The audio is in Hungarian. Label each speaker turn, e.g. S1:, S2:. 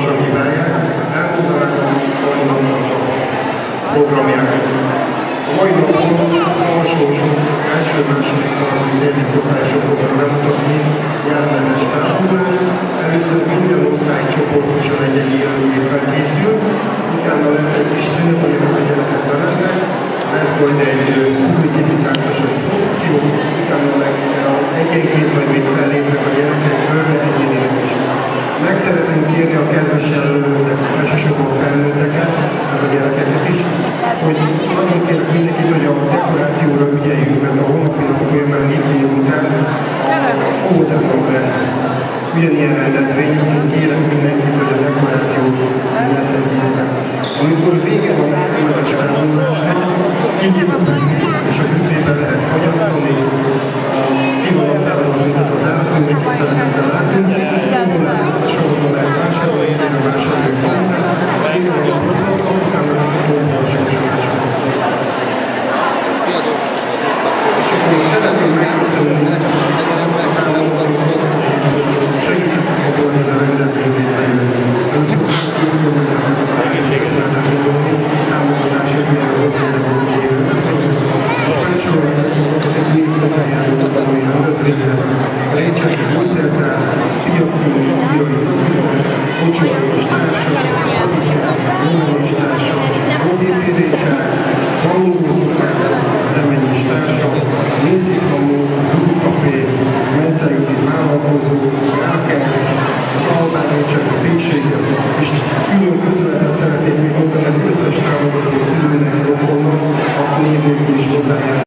S1: lassan hibálják, elmondanám a mai napnak a programját. A mai napon az alsósok első-második harmadik negyedik osztályosok fognak bemutatni jelmezes felvonulást. Először minden osztály csoportosan egy élőképpen készül, utána lesz egy kis szünet, amikor a gyerekek bemennek, lesz majd egy publicitációs produkció, utána meg egyenként majd még fellépnek a gyerekek körbe egyénileg is. Meg szeretném kérni a kedves jelölőket, elsősorban a felnőtteket, meg a gyerekeket is, hogy nagyon kérek mindenkit, hogy a dekorációra ügyeljünk, mert a holnapi nap folyamán itt délután az óvodának lesz ugyanilyen rendezvény, úgyhogy kérek mindenkit, hogy a dekorációt ne szedjék le. Amikor vége van a jelmezes felvonulásnak, kinyit a büfé, és a büfében lehet fogyasztani. Ki van a felvonulásnak az árat, mindenkit szeretettel látunk. Hol lehet ezt a sorokban lehet vásárolni, kérem vásárolni valamit. Vége van a programnak, utána lesz a tombola sorsolása. És akkor szeretném megköszönni azokat a támogatókat, segítettek abban, hogy ez a rendezvény létrejön. Először is önkormányzatnak szeretnék szeretet mondani, támogatásért milyen hozzájárulnak a mai rendezvényhez, és felsorolni azokat, akik még hozzájárulnak a mai rendezvényhez. Récseki koncerttel, Piasztunk, Írai Szaküzlet, Ocsóai és társa, Adiker, Roman és társa, OTP Récsák, Flamingó Cukrászda, Zemény és társa, Nészi Flamó, Zulu Café, Mencel Judit vállalkozó, Ráker, az Albán Récseki Pékséget, és külön közvetet szeretnék még mondani az összes támogató szülőnek, rokonnak, aki név nélkül is hozzájárul.